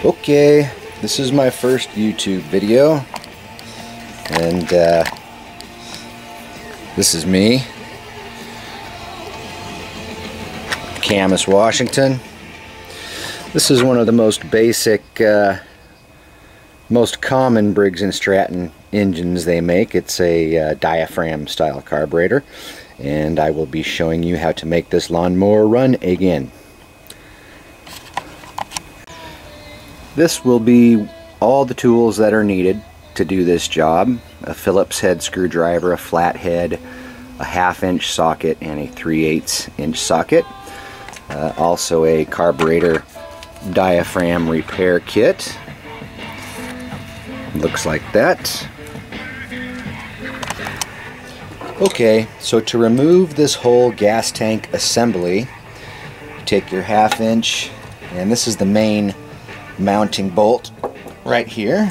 Okay, this is my first YouTube video, and this is me, Camas, Washington. This is one of the most basic, most common Briggs and Stratton engines they make. It's a diaphragm style carburetor, and I will be showing you how to make this lawnmower run again. This will be all the tools that are needed to do this job: a Phillips head screwdriver, a flathead, a 1/2 inch socket, and a 3/8 inch socket. Also a carburetor diaphragm repair kit. Looks like that. Okay, so to remove this whole gas tank assembly, take your 1/2 inch, and this is the main mounting bolt right here.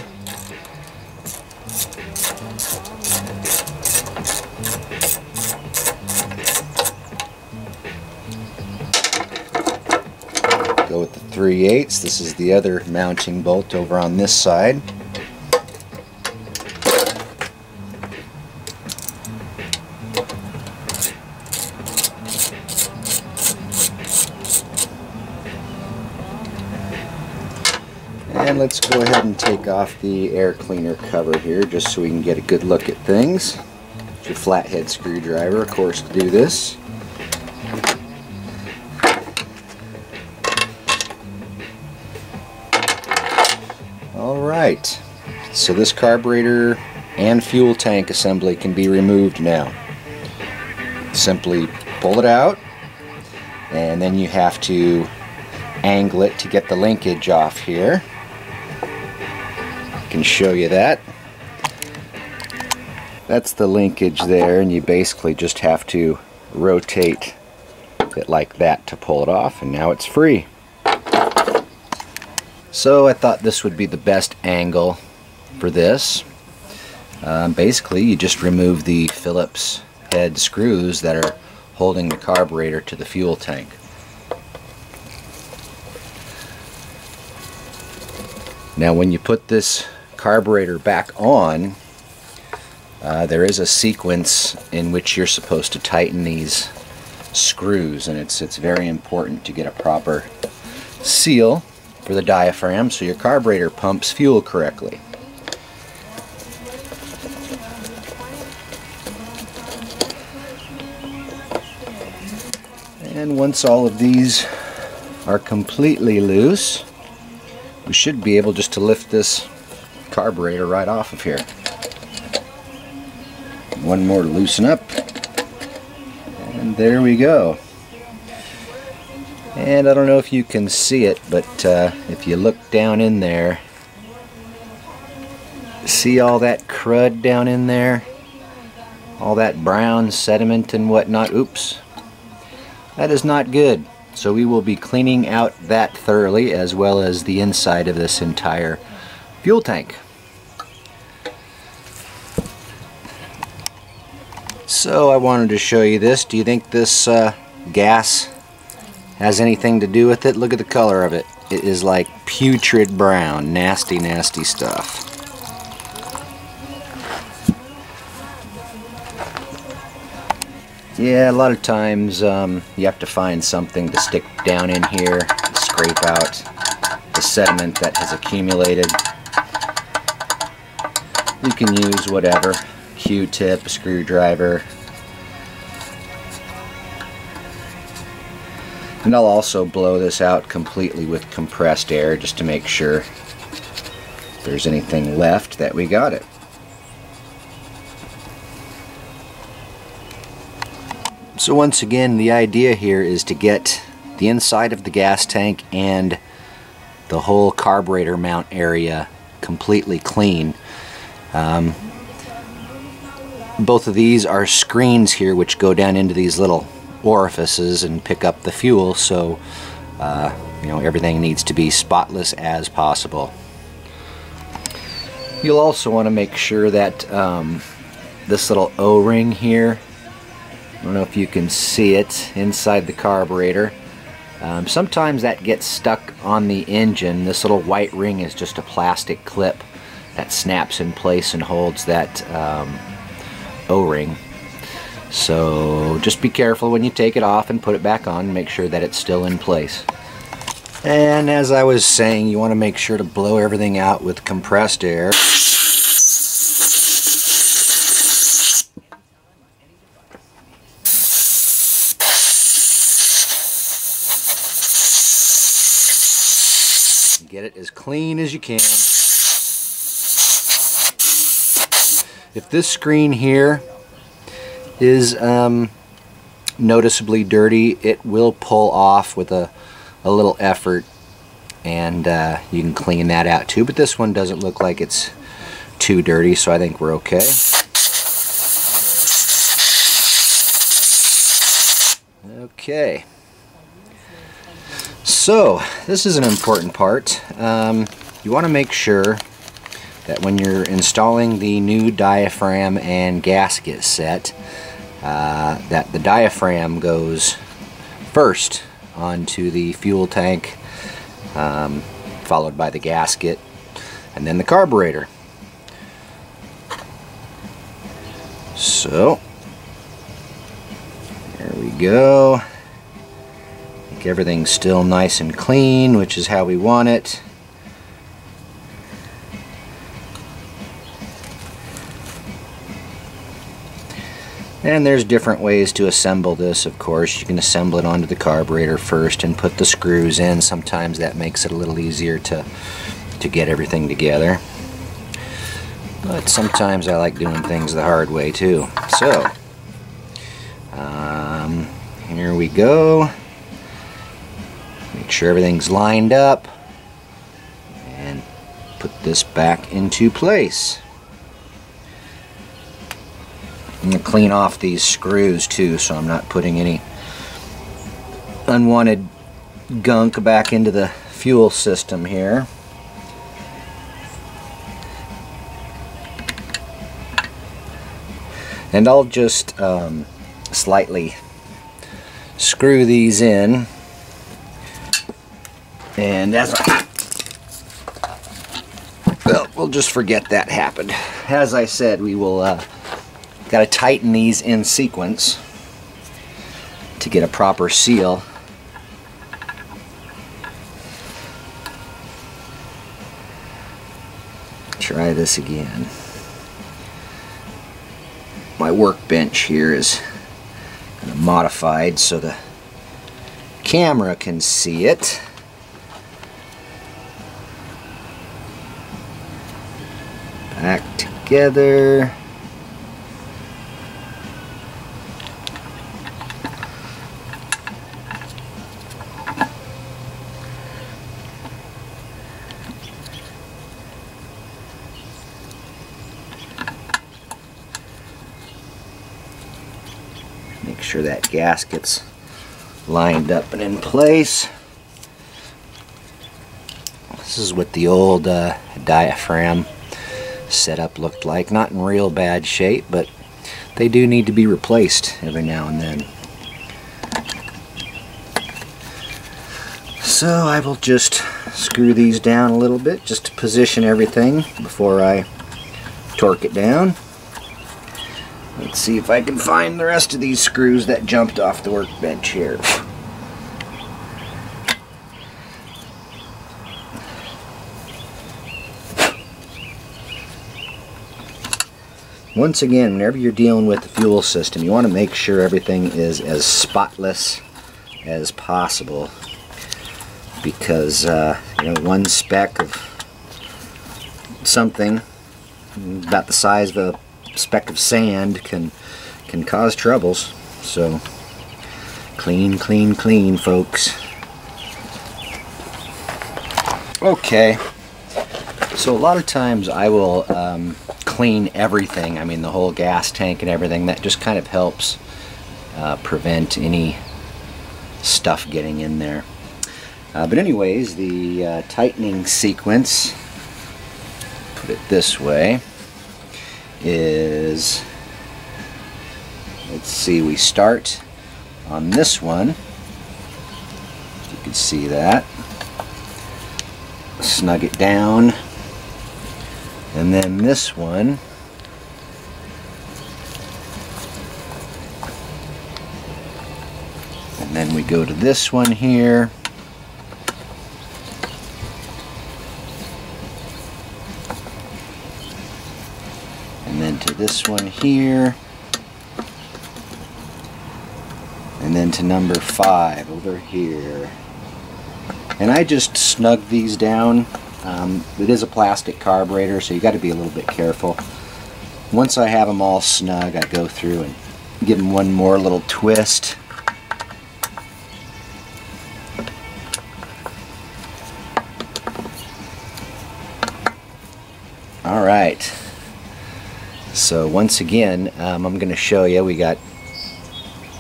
Go with the 3/8. This is the other mounting bolt over on this side. And let's go ahead and take off the air cleaner cover here just so we can get a good look at things. It's your flathead screwdriver, of course, to do this. Alright, so this carburetor and fuel tank assembly can be removed now. Simply pull it out, and then you have to angle it to get the linkage off here. Can show you that. That's the linkage there, and you basically just have to rotate it like that to pull it off, and now it's free. So I thought this would be the best angle for this. Basically you just remove the Phillips head screws that are holding the carburetor to the fuel tank. Now when you put this carburetor back on, there is a sequence in which you're supposed to tighten these screws, and it's very important to get a proper seal for the diaphragm so your carburetor pumps fuel correctly. And once all of these are completely loose, we should be able just to lift this carburetor right off of here. One more to loosen up, and there we go. And I don't know if you can see it, but if you look down in there, see all that crud down in there? All that brown sediment and whatnot. Oops. That is not good. So we will be cleaning out that thoroughly, as well as the inside of this entire fuel tank. So I wanted to show you this. Do you think this gas has anything to do with it? Look at the color of it. It is like putrid brown. Nasty, nasty stuff. Yeah, a lot of times you have to find something to stick down in here to scrape out the sediment that has accumulated. You can use whatever. Q-tip, a screwdriver. And I'll also blow this out completely with compressed air just to make sure if there's anything left that we got it. So once again, the idea here is to get the inside of the gas tank and the whole carburetor mount area completely clean. Both of these are screens here which go down into these little orifices and pick up the fuel, so you know, everything needs to be spotless as possible. You'll also want to make sure that this little O-ring here, I don't know if you can see it inside the carburetor, Sometimes that gets stuck on the engine. This little white ring is just a plastic clip that snaps in place and holds that O-ring. So just be careful when you take it off and put it back on, make sure that it's still in place. And as I was saying, you want to make sure to blow everything out with compressed air. Get it as clean as you can. If this screen here is noticeably dirty, it will pull off with a little effort, and you can clean that out too. But this one doesn't look like it's too dirty, so I think we're okay. Okay. So this is an important part. You want to make sure that when you're installing the new diaphragm and gasket set, that the diaphragm goes first onto the fuel tank, followed by the gasket, and then the carburetor. So there we go. Everything's still nice and clean, which is how we want it. And there's different ways to assemble this, of course. You can assemble it onto the carburetor first and put the screws in. Sometimes that makes it a little easier to get everything together. But sometimes I like doing things the hard way too. So, here we go. Make sure everything's lined up and put this back into place. I'm going to clean off these screws too, so I'm not putting any unwanted gunk back into the fuel system here. And I'll just slightly screw these in. And as well, we'll just forget that happened. As I said, we will got to tighten these in sequence to get a proper seal. Try this again. My workbench here is kind of modified so the camera can see it. Back together. Make sure that gasket's lined up and in place. This is what the old diaphragm setup looked like. Not in real bad shape, but they do need to be replaced every now and then. So I will just screw these down a little bit just to position everything before I torque it down. Let's see if I can find the rest of these screws that jumped off the workbench here. Once again, whenever you're dealing with the fuel system, you want to make sure everything is as spotless as possible, because one speck of something about the size of a speck of sand can cause troubles. So clean, clean, clean, folks. Okay, so a lot of times I will clean everything. I mean, the whole gas tank and everything. That just kind of helps prevent any stuff getting in there. But anyways, the tightening sequence, put it this way, is, let's see, we start on this one. can see that. Snug it down. And then this one, and then we go to this one here. And then to this one here. And then to number 5 over here. And I just snug these down. It is a plastic carburetor, so you got to be a little bit careful. Once I have them all snug, I go through and give them one more little twist. Alright, so once again, I'm going to show you, we got,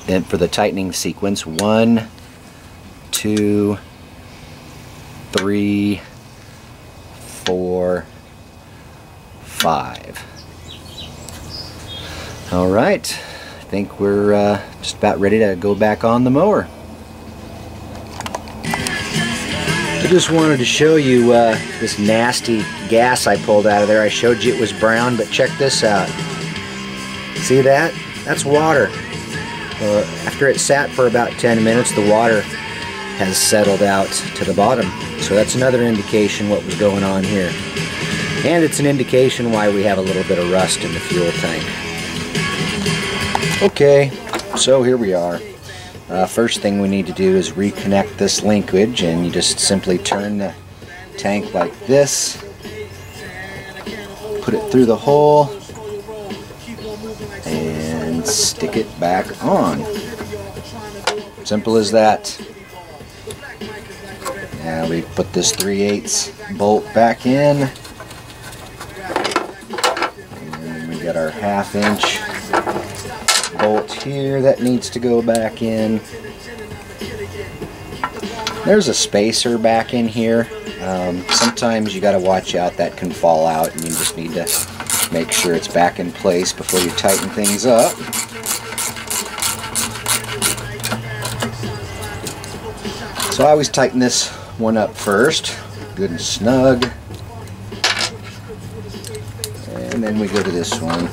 and for the tightening sequence, 1, 2, 3, 4, 5. Alright, I think we're just about ready to go back on the mower. I just wanted to show you this nasty gas I pulled out of there. I showed you it was brown, but check this out. See that? That's water. After it sat for about 10 minutes, the water has settled out to the bottom. So that's another indication what was going on here. And it's an indication why we have a little bit of rust in the fuel tank. Okay, so here we are. First thing we need to do is reconnect this linkage, and you just simply turn the tank like this, put it through the hole, and stick it back on. Simple as that. Now we put this 3/8 bolt back in, and we got our 1/2 inch bolt here that needs to go back in. There's a spacer back in here. Sometimes you got to watch out, that can fall out, and you just need to make sure it's back in place before you tighten things up. So I always tighten this one up first, good and snug, and then we go to this one.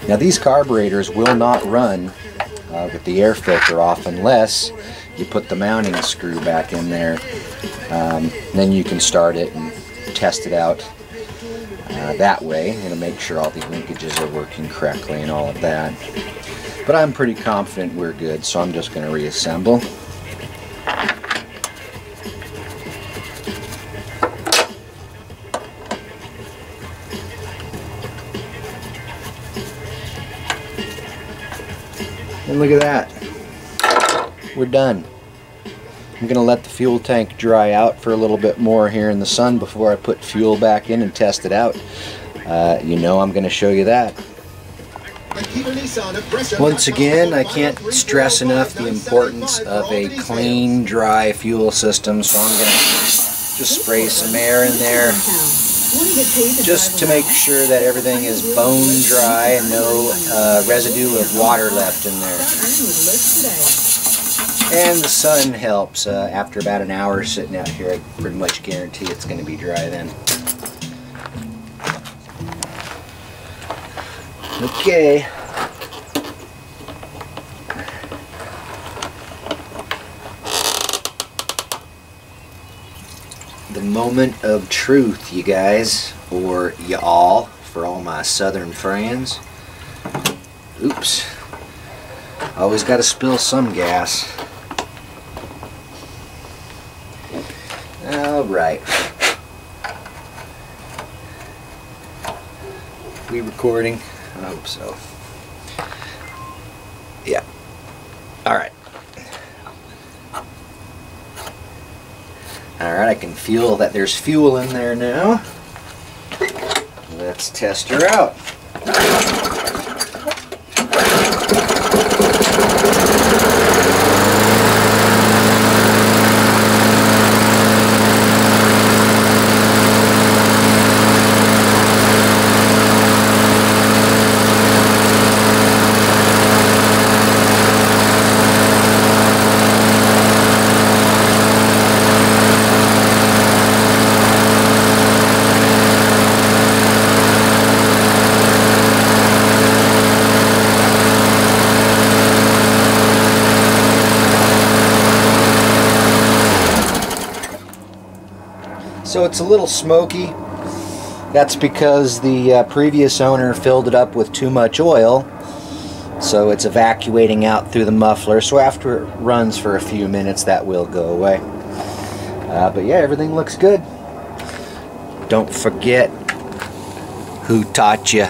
Now these carburetors will not run with the air filter off unless you put the mounting screw back in there. Then you can start it and test it out that way, and make sure all the linkages are working correctly and all of that. But I'm pretty confident we're good, so I'm just going to reassemble. And look at that. We're done. I'm going to let the fuel tank dry out for a little bit more here in the sun before I put fuel back in and test it out. You know I'm going to show you that. Once again, I can't stress enough the importance of a clean, dry fuel system, so I'm going to just spray some air in there just to make sure that everything is bone dry and no residue of water left in there. And the sun helps. After about an hour sitting out here, I pretty much guarantee it's going to be dry then. Okay. The moment of truth, you guys, or y'all, for all my southern friends. Oops. Always got to spill some gas. Alright. We recording? I hope so. Yeah. Alright. Alright, I can feel that there's fuel in there now. Let's test her out. So it's a little smoky. That's because the previous owner filled it up with too much oil, so it's evacuating out through the muffler. So after it runs for a few minutes, that will go away. But yeah, everything looks good. Don't forget who taught you.